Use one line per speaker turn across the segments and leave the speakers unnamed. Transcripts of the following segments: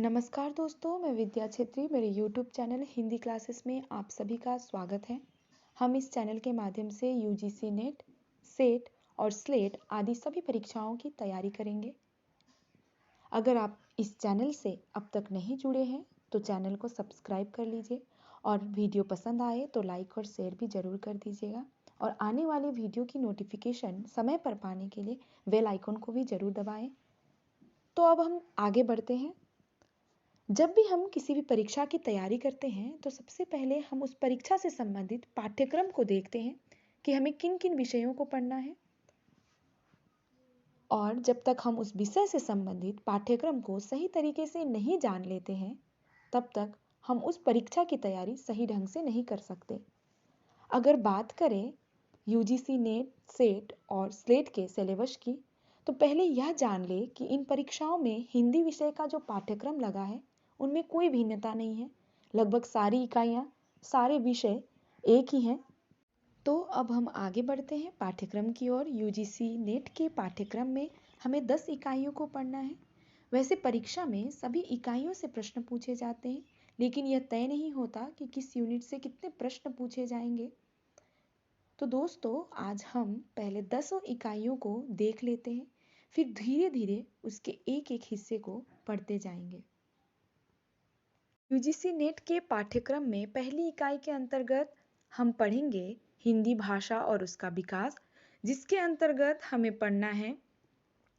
नमस्कार दोस्तों, मैं विद्या छेत्री। मेरे YouTube चैनल हिंदी क्लासेस में आप सभी का स्वागत है। हम इस चैनल के माध्यम से यूजीसी नेट, सेट और स्लेट आदि सभी परीक्षाओं की तैयारी करेंगे। अगर आप इस चैनल से अब तक नहीं जुड़े हैं तो चैनल को सब्सक्राइब कर लीजिए और वीडियो पसंद आए तो लाइक और शेयर भी ज़रूर कर दीजिएगा। और आने वाले वीडियो की नोटिफिकेशन समय पर पाने के लिए बेल आइकन को भी ज़रूर दबाएं। तो अब हम आगे बढ़ते हैं। जब भी हम किसी भी परीक्षा की तैयारी करते हैं तो सबसे पहले हम उस परीक्षा से संबंधित पाठ्यक्रम को देखते हैं कि हमें किन किन विषयों को पढ़ना है। और जब तक हम उस विषय से संबंधित पाठ्यक्रम को सही तरीके से नहीं जान लेते हैं तब तक हम उस परीक्षा की तैयारी सही ढंग से नहीं कर सकते। अगर बात करें यूजीसी नेट, सेट और स्लेट के सिलेबस की, तो पहले यह जान ले कि इन परीक्षाओं में हिंदी विषय का जो पाठ्यक्रम लगा है उनमें कोई भिन्नता नहीं है। लगभग सारी इकाइयाँ, सारे विषय एक ही हैं। तो अब हम आगे बढ़ते हैं पाठ्यक्रम की ओर। यूजीसी नेट के पाठ्यक्रम में हमें 10 इकाइयों को पढ़ना है। वैसे परीक्षा में सभी इकाइयों से प्रश्न पूछे जाते हैं, लेकिन यह तय नहीं होता कि किस यूनिट से कितने प्रश्न पूछे जाएंगे। तो दोस्तों, आज हम पहले 10 इकाइयों को देख लेते हैं, फिर धीरे धीरे उसके एक एक हिस्से को पढ़ते जाएंगे। यूजीसी नेट के पाठ्यक्रम में पहली इकाई के अंतर्गत हम पढ़ेंगे हिंदी भाषा और उसका विकास, जिसके अंतर्गत हमें पढ़ना है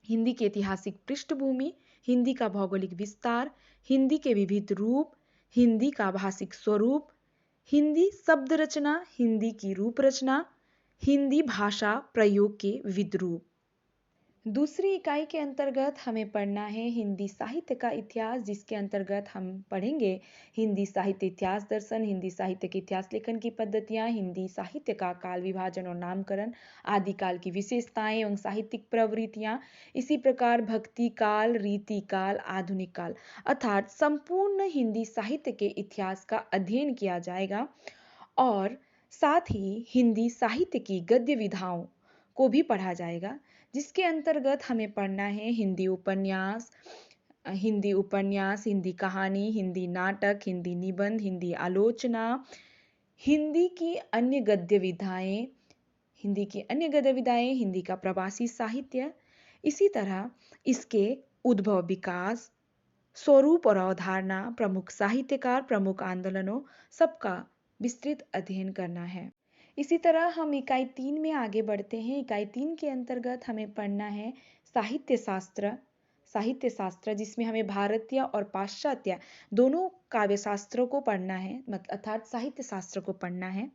हिंदी की ऐतिहासिक पृष्ठभूमि, हिंदी का भौगोलिक विस्तार, हिंदी के विविध रूप, हिंदी का भाषिक स्वरूप, हिंदी शब्द रचना, हिंदी की रूप रचना, हिंदी भाषा प्रयोग के विविध रूप। दूसरी इकाई के अंतर्गत हमें पढ़ना है हिंदी साहित्य का इतिहास, जिसके अंतर्गत हम पढ़ेंगे हिंदी साहित्य इतिहास दर्शन, हिंदी साहित्य के इतिहास लेखन की पद्धतियाँ, हिंदी साहित्य का काल विभाजन और नामकरण, आदिकाल की विशेषताएं एवं साहित्यिक प्रवृत्तियाँ, इसी प्रकार भक्ति काल, रीति काल, आधुनिक काल, अर्थात संपूर्ण हिंदी साहित्य के इतिहास का अध्ययन किया जाएगा। और साथ ही हिंदी साहित्य की गद्य विधाओं को भी पढ़ा जाएगा, जिसके अंतर्गत हमें पढ़ना है हिंदी उपन्यास, हिंदी कहानी, हिंदी नाटक, हिंदी निबंध, हिंदी आलोचना, हिंदी की अन्य गद्य विधाएं, हिंदी का प्रवासी साहित्य। इसी तरह इसके उद्भव, विकास, स्वरूप और अवधारणा, प्रमुख साहित्यकार, प्रमुख आंदोलनों, सबका विस्तृत अध्ययन करना है। इसी तरह हम इकाई 3 में आगे बढ़ते हैं। इकाई 3 के अंतर्गत हमें पढ़ना है साहित्य शास्त्र, जिसमें हमें भारतीय और पाश्चात्य दोनों काव्य शास्त्रों को पढ़ना है, अर्थात साहित्य शास्त्र को पढ़ना है।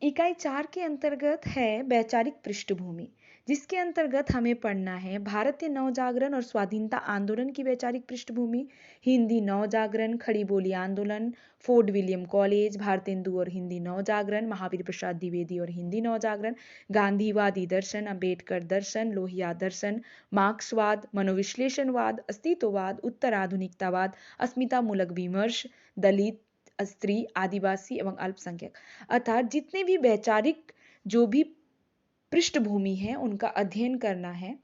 इकाई 4 के अंतर्गत है वैचारिक पृष्ठभूमि, जिसके अंतर्गत हमें पढ़ना है भारतीय नवजागरण और स्वाधीनता आंदोलन की वैचारिक पृष्ठभूमि, हिंदी नवजागरण, खड़ी बोली आंदोलन, फोर्ट विलियम कॉलेज, भारतेंदु और हिंदी नवजागरण, महावीर प्रसाद द्विवेदी और हिंदी नवजागरण, गांधीवादी दर्शन, अंबेडकर दर्शन, लोहिया दर्शन, मार्क्सवाद, मनोविश्लेषणवाद, अस्तित्ववाद, उत्तर आधुनिकतावाद, अस्मितामूलक विमर्श, दलित, स्त्री, आदिवासी एवं अल्पसंख्यक, अर्थात जितने भी वैचारिक जो भी पृष्ठभूमि है उनका अध्ययन करना है।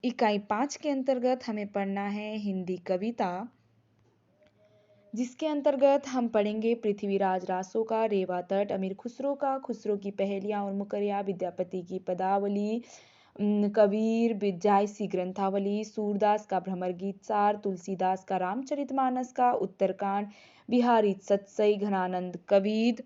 इकाई 5 के अंतर्गत हमें पढ़ना है हिंदी कविता, जिसके अंतर्गत हम पढ़ेंगे पृथ्वीराज रासो का रेवा तट, अमीर खुसरो का खुसरो की पहेलियां और मुकरिया, विद्यापति की पदावली, कबीर बिजायसी ग्रंथावली, सूरदास का भ्रमर गीत सार, तुलसीदास का रामचरितमानस का उत्तरकांड, बिहारी सतसई, घनानंद कबीर,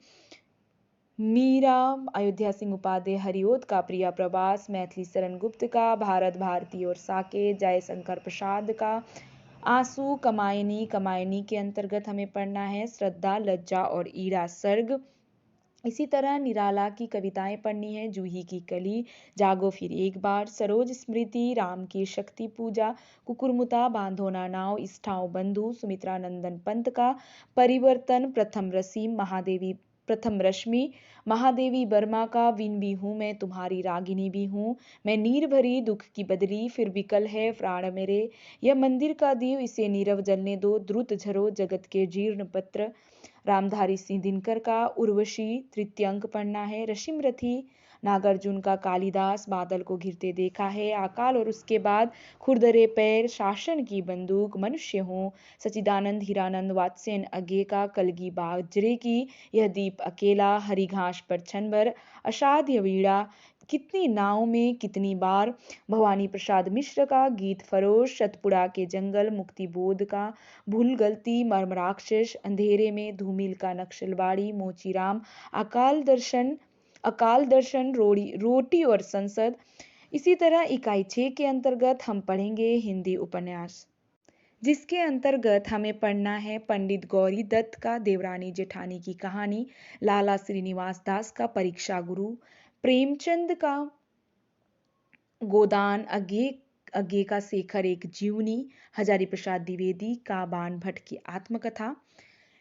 मीरा, अयोध्या सिंह उपाध्याय हरिओद का प्रिया प्रवास, मैथिली शरण गुप्त का भारत भारती और साकेत, जयशंकर प्रसाद का आंसू, कमायनी के अंतर्गत हमें पढ़ना है श्रद्धा, लज्जा और ईरा सर्ग। इसी तरह निराला की कविताएं पढ़नी है, जूही की कली, जागो फिर एक बार, सरोज स्मृति, राम की शक्ति पूजा, कुकुरमुता, बांधोना नाव, इष्ठाओ बंधु, सुमित्रा नंदन पंत का परिवर्तन, प्रथम रश्मि, महादेवी वर्मा का विन भी हूँ मैं तुम्हारी रागिनी भी हूँ, मैं नीर भरी दुख की बदली, फिर विकल है प्राण मेरे, यह मंदिर का दीव इसे नीरव जलने दो, द्रुत झरो जगत के जीर्ण पत्र, रामधारी सिंह दिनकर का उर्वशी तृतीय अंक पढ़ना है, रशिमरथी, नागार्जुन का कालिदास बादल को घिरते देखा है। अकाल और उसके बाद खुरदरे पैर, शासन की बंदूक, मनुष्य हो। सच्चिदानंद हीरानंद वात्स्यन अज्ञे का कलगी बाजरे की यह दीप अकेला, हरी घास पर क्षण भर, असाध्य वीणा कितनी नाव में कितनी बार। भवानी प्रसाद मिश्र का गीत फरोश, सतपुड़ा के जंगल, मुक्ति बोध का भूल गलती, मर्म राक्षस, अंधेरे में धूमिल का नक्सलवाड़ी, मोचीराम, अकाल दर्शन, रोटी और संसद। इसी तरह इकाई 6 के अंतर्गत हम पढ़ेंगे हिंदी उपन्यास, जिसके अंतर्गत हमें पढ़ना है पंडित गौरी दत्त का देवरानी जेठानी की कहानी, लाला श्रीनिवास दास का परीक्षा गुरु, प्रेमचंद का गोदान, अज्ञे का शेखर एक जीवनी, हजारी प्रसाद द्विवेदी का बाण भट्ट की आत्मकथा।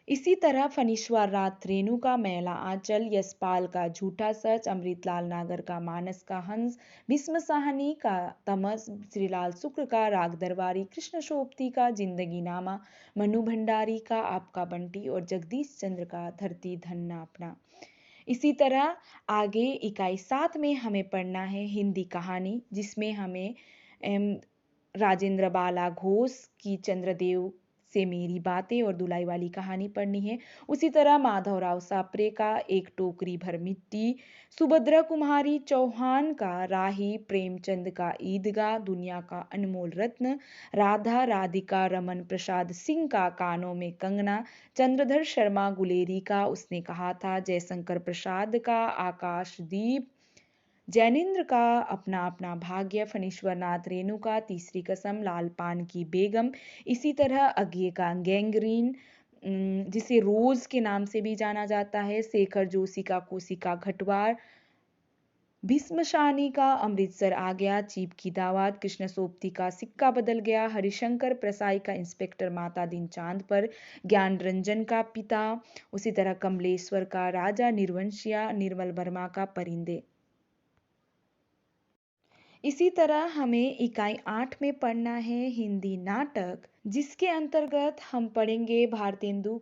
इसी तरह फनीश्वर रात रेणु का मैला आंचल, यशपाल का झूठा सच, अमृतलाल नागर का मानस का हंस, भीष्म साहनी का तमस, श्रीलाल शुक्र का राग दरबारी, कृष्ण सोबती का जिंदगी नामा, मनु भंडारी का आपका बंटी और जगदीश चंद्र का धरती धन्ना अपना। इसी तरह आगे इकाई 7 में हमें पढ़ना है हिंदी कहानी, जिसमें हमें राजेंद्र बाला घोष की चंद्रदेव से मेरी बातें और दुलाई वाली कहानी पढ़नी है। उसी तरह माधवराव सापरे का एक टोकरी भर मिट्टी, सुभद्रा कुमारी चौहान का राही, प्रेमचंद का ईदगाह, दुनिया का अनमोल रत्न, राधा राधिका रमन प्रसाद सिंह का कानों में कंगना, चंद्रधर शर्मा गुलेरी का उसने कहा था, जयशंकर प्रसाद का आकाशदीप, जैनेन्द्र का अपना अपना भाग्य, फणीश्वर नाथ रेणु का तीसरी कसम, लालपान की बेगम। इसी तरह अज्ञे का गैंग्रीन, जिसे रोज के नाम से भी जाना जाता है, शेखर जोशी का कोशिका घटवार, भीष्म शाहनी का अमृतसर आ गया, चीप की दावत, कृष्ण सोबती का सिक्का बदल गया, हरिशंकर प्रसाई का इंस्पेक्टर माता दिन चांद पर, ज्ञान रंजन का पिता, उसी तरह कमलेश्वर का राजा निर्वंशिया, निर्मल वर्मा का परिंदे। इसी तरह हमें इकाई 8 में पढ़ना है हिंदी नाटक, जिसके अंतर्गत हम पढ़ेंगे भारतेंदु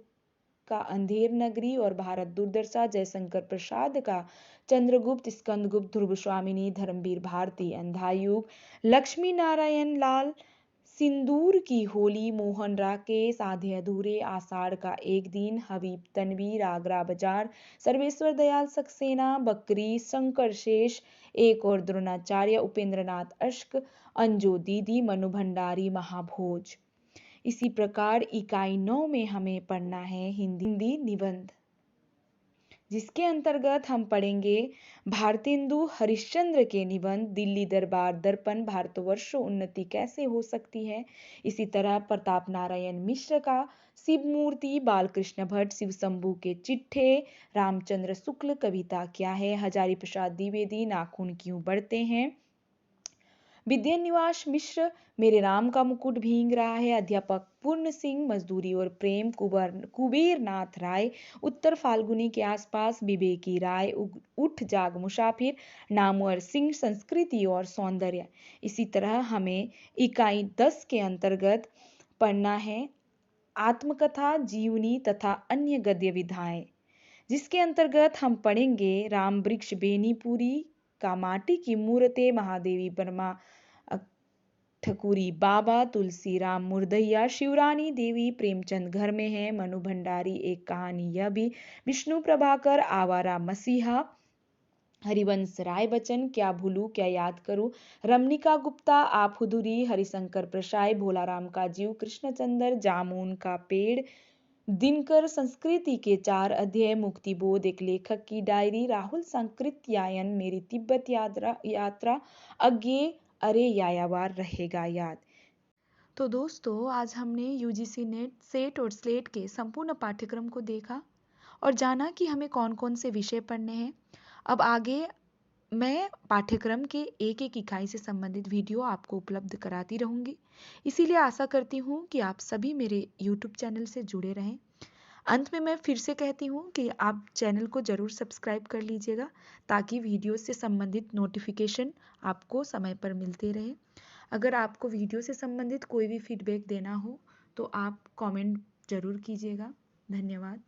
का अंधेर नगरी और भारत दुर्दशा, जयशंकर प्रसाद का चंद्रगुप्त, स्कंदगुप्त, ध्रुव स्वामिनी, धर्मवीर भारती अंधायुग, लक्ष्मी नारायण लाल सिंदूर की होली, मोहन राकेश आधे अधूरे, आषाढ़ का एक दिन, हबीब तनवीर आगरा बाजार, सर्वेश्वर दयाल सक्सेना, बकरी, शंकर शेष, एक और द्रोणाचार्य, उपेंद्र नाथ अश्क, अंजो दीदी, मनु भंडारी, महाभोज। इसी प्रकार इकाई 9 में हमें पढ़ना है हिंदी निबंध, जिसके अंतर्गत हम पढ़ेंगे भारतेंदु हरिश्चंद्र के निबंध, दिल्ली दरबार दर्पण, भारतवर्ष उन्नति कैसे हो सकती है। इसी तरह प्रताप नारायण मिश्र का शिव मूर्ति, बालकृष्ण भट्ट शिव शंभू के चिट्ठे, रामचंद्र शुक्ल कविता क्या है, हजारी प्रसाद द्विवेदी नाखून क्यों बढ़ते हैं, विद्यानिवास मिश्र मेरे राम का मुकुट भींग रहा है, अध्यापक पूर्ण सिंह मजदूरी और प्रेम, कुबेर नाथ राय उत्तर फाल्गुनी के आसपास, विवेकी राय उठ जाग मुसाफिर, नामवर सिंह संस्कृति और सौंदर्य। इसी तरह हमें इकाई 10 के अंतर्गत पढ़ना है आत्मकथा, जीवनी तथा अन्य गद्य विधाएं, जिसके अंतर्गत हम पढ़ेंगे राम वृक्ष बेनीपुरी का माटी की मूर्तें, महादेवी वर्मा ठकुरी बाबा, तुलसी राम मुर्दैया, शिवरानी देवी, प्रेमचंद घर में है, मनु भंडारी एक कहानी यह भी, विष्णु प्रभाकर आवारा मसीहा, हरिवंश राय बच्चन क्या भूलू क्या याद करूं, रमनिका गुप्ता आप हुदुरी, हरिशंकर प्रसाई भोलाराम का जीव, कृष्णचंद्र जामुन का पेड़, दिनकर संस्कृति के 4 अध्याय, मुक्तिबोध एक लेखक की डायरी, राहुल संकृत्यायन मेरी तिब्बत यात्रा, अज्ञे अरे यायावार रहेगा याद। तो दोस्तों आज हमने यूजीसी नेट, सेट और स्लेट के संपूर्ण पाठ्यक्रम को देखा और जाना कि हमें कौन कौन से विषय पढ़ने हैं। अब आगे मैं पाठ्यक्रम के एक एक इकाई से संबंधित वीडियो आपको उपलब्ध कराती रहूंगी। इसीलिए आशा करती हूँ कि आप सभी मेरे YouTube चैनल से जुड़े रहें। अंत में मैं फिर से कहती हूँ कि आप चैनल को ज़रूर सब्सक्राइब कर लीजिएगा, ताकि वीडियो से संबंधित नोटिफिकेशन आपको समय पर मिलते रहे। अगर आपको वीडियो से संबंधित कोई भी फीडबैक देना हो तो आप कमेंट ज़रूर कीजिएगा। धन्यवाद।